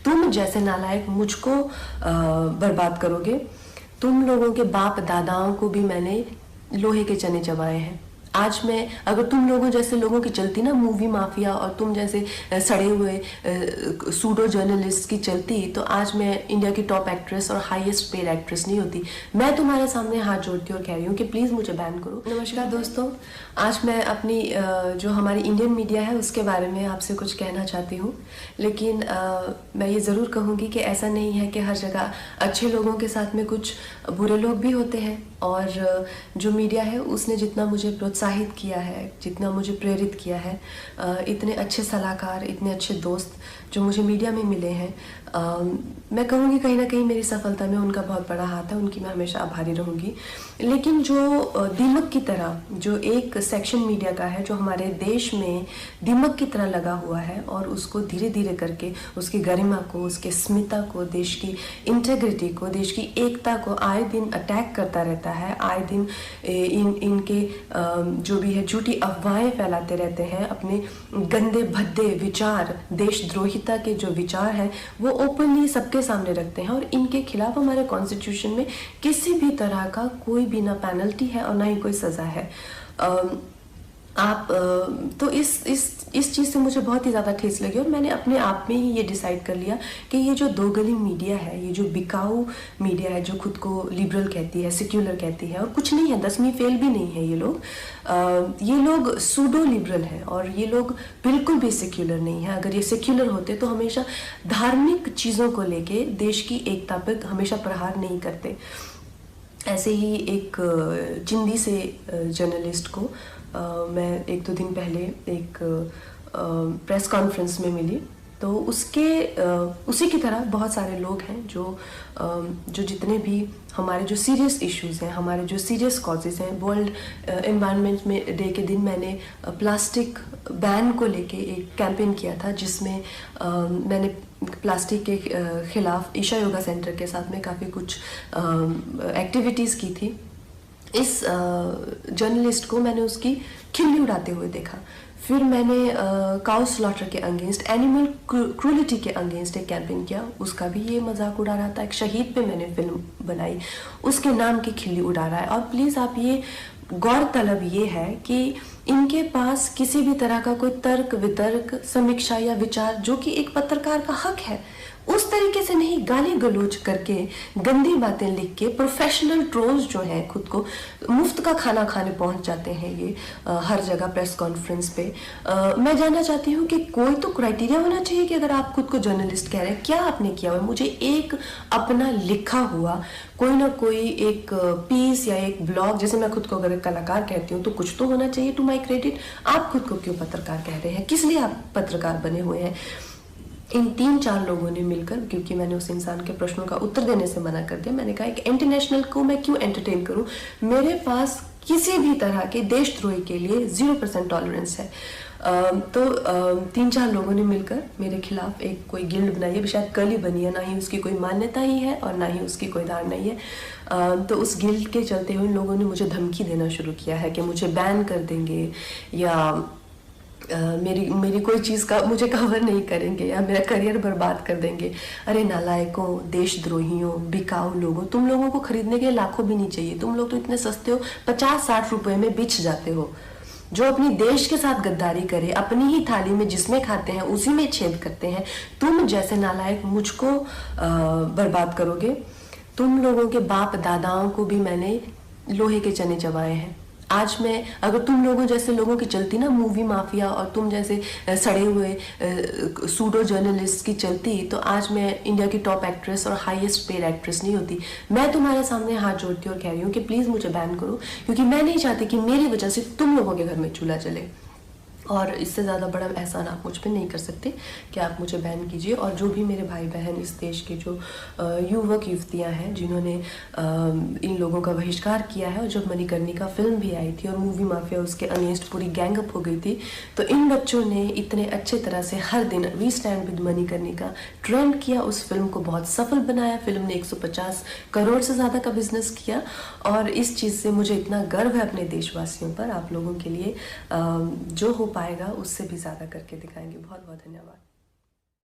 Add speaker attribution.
Speaker 1: तुम जैसे नालायक मुझको बर्बाद करोगे। तुम लोगों के बाप दादाओं को भी मैंने लोहे के चने चबाए हैं। आज मैं अगर तुम लोगों जैसे लोगों की चलती ना मूवी माफिया और तुम जैसे सड़े हुए सूडो जर्नलिस्ट की चलती तो आज मैं इंडिया की टॉप एक्ट्रेस और हाईएस्ट पेड एक्ट्रेस नहीं होती। मैं तुम्हारे सामने हाथ जोड़ती और कह रही हूँ कि प्लीज़ मुझे बैन करो। नमस्कार दोस्तों, आज मैं अपनी जो हमारी इंडियन मीडिया है उसके बारे में आपसे कुछ कहना चाहती हूँ, लेकिन मैं ये ज़रूर कहूँगी कि ऐसा नहीं है कि हर जगह अच्छे लोगों के साथ में कुछ बुरे लोग भी होते हैं। और जो मीडिया है उसने जितना मुझे प्रोत्साहित किया है, जितना मुझे प्रेरित किया है, इतने अच्छे सलाहकार, इतने अच्छे दोस्त जो मुझे मीडिया में मिले हैं, मैं कहूँगी कहीं ना कहीं मेरी सफलता में उनका बहुत बड़ा हाथ है। उनकी मैं हमेशा आभारी रहूँगी। लेकिन जो दीमक की तरह जो एक सेक्शन मीडिया का है जो हमारे देश में दीमक की तरह लगा हुआ है और उसको धीरे धीरे करके उसकी गरिमा को, उसके अस्मिता को, देश की इंटेग्रिटी को, देश की एकता को आए दिन अटैक करता रहता है। आए दिन इनके जो भी है झूठी अफवाहें फैलाते रहते हैं। अपने गंदे भद्दे विचार, देशद्रोहिता के जो विचार हैं वो ओपनली सबके सामने रखते हैं और इनके खिलाफ हमारे कॉन्स्टिट्यूशन में किसी भी तरह का कोई भी ना पेनल्टी है और ना ही कोई सज़ा है। आप तो इस चीज़ से मुझे बहुत ही ज़्यादा ठेस लगी और मैंने अपने आप में ही ये डिसाइड कर लिया कि ये जो दोगली मीडिया है, ये जो बिकाऊ मीडिया है जो खुद को लिबरल कहती है, सेक्युलर कहती है, और कुछ नहीं है, 10वीं फेल भी नहीं है ये लोग सूडो लिबरल हैं और ये लोग बिल्कुल भी सेक्युलर नहीं है। अगर ये सेक्युलर होते तो हमेशा धार्मिक चीज़ों को लेके देश की एकता पर हमेशा प्रहार नहीं करते। ऐसे ही एक चिंदी से जर्नलिस्ट को मैं 1-2 दिन पहले एक प्रेस कॉन्फ्रेंस में मिली, तो उसी की तरह बहुत सारे लोग हैं जो जितने भी हमारे जो सीरियस इश्यूज़ हैं, हमारे जो सीरियस कॉजेज़ हैं। वर्ल्ड एनवायरनमेंट में डे के दिन मैंने प्लास्टिक बैन को लेके एक कैंपेन किया था जिसमें मैंने प्लास्टिक के ख़िलाफ़ ईशा योगा सेंटर के साथ में काफ़ी कुछ एक्टिविटीज़ की थी। इस जर्नलिस्ट को मैंने उसकी खिल्ली उड़ाते हुए देखा। फिर मैंने काउ स्लॉटर के अगेंस्ट, एनिमल क्रूलिटी के अगेंस्ट एक कैंपेन किया, उसका भी ये मजाक उड़ा रहा था। एक शहीद पे मैंने फिल्म बनाई, उसके नाम की खिल्ली उड़ा रहा है। और प्लीज़ आप ये गौरतलब ये है कि इनके पास किसी भी तरह का कोई तर्क वितर्क, समीक्षा या विचार जो कि एक पत्रकार का हक है, उस तरीके से नहीं गाली गलौज करके, गंदी बातें लिख के, प्रोफेशनल ट्रोल्स जो हैं खुद को मुफ्त का खाना खाने पहुंच जाते हैं ये हर जगह प्रेस कॉन्फ्रेंस पे। मैं जानना चाहती हूँ कि कोई तो क्राइटेरिया होना चाहिए कि अगर आप खुद को जर्नलिस्ट कह रहे हैं, क्या आपने किया हुआ है? मुझे एक अपना लिखा हुआ कोई ना कोई एक पीस या एक ब्लॉग, जैसे मैं खुद को अगर कलाकार कहती हूँ तो कुछ तो होना चाहिए टू माई क्रेडिट। आप खुद को क्यों पत्रकार कह रहे हैं? किस लिए आप पत्रकार बने हुए हैं? इन 3-4 लोगों ने मिलकर, क्योंकि मैंने उस इंसान के प्रश्नों का उत्तर देने से मना कर दिया, मैंने कहा एक इंटरनेशनल को मैं क्यों एंटरटेन करूं? मेरे पास किसी भी तरह के देशद्रोही के लिए 0% टॉलरेंस है। तो 3-4 लोगों ने मिलकर मेरे खिलाफ एक कोई गिल्ड बनाई है, शायद कल ही बनी है, ना ही उसकी कोई मान्यता ही है और ना ही उसकी कोई धारणा ही है। तो उस गिल्ड के चलते हुए लोगों ने मुझे धमकी देना शुरू किया है कि मुझे बैन कर देंगे या मेरी कोई चीज़ का मुझे कवर नहीं करेंगे या मेरा करियर बर्बाद कर देंगे। अरे नालायकों, देशद्रोहियों, बिकाऊ लोगों, तुम लोगों को खरीदने के लाखों भी नहीं चाहिए। तुम लोग तो इतने सस्ते हो, 50-60 रुपए में बिछ जाते हो। जो अपनी देश के साथ गद्दारी करे, अपनी ही थाली में जिसमें खाते हैं उसी में छेद करते हैं, तुम जैसे नालायक मुझको बर्बाद करोगे। तुम लोगों के बाप दादाओं को भी मैंने लोहे के चने चबाए हैं। आज मैं अगर तुम लोगों जैसे लोगों की चलती ना मूवी माफिया और तुम जैसे सड़े हुए सूडो जर्नलिस्ट की चलती तो आज मैं इंडिया की टॉप एक्ट्रेस और हाईएस्ट पेड एक्ट्रेस नहीं होती। मैं तुम्हारे सामने हाथ जोड़ती और कह रही हूँ कि प्लीज़ मुझे बैन करो, क्योंकि मैं नहीं चाहती कि मेरी वजह से तुम लोगों के घर में चूल्हा जले। और इससे ज़्यादा बड़ा एहसान आप मुझ पे नहीं कर सकते कि आप मुझे बैन कीजिए। और जो भी मेरे भाई बहन इस देश के जो युवक युवतियाँ हैं जिन्होंने इन लोगों का बहिष्कार किया है, और जब मणिकर्णिका फिल्म भी आई थी और मूवी माफिया उसके अगेंस्ट पूरी गैंग अप हो गई थी, तो इन बच्चों ने इतने अच्छे तरह से हर दिन we stand with Manikarnika trend किया, उस फिल्म को बहुत सफल बनाया। फिल्म ने 150 करोड़ से ज़्यादा का बिजनेस किया और इस चीज़ से मुझे इतना गर्व है अपने देशवासियों पर। आप लोगों के लिए जो हो पाएगा उससे भी ज़्यादा करके दिखाएंगे। बहुत बहुत धन्यवाद।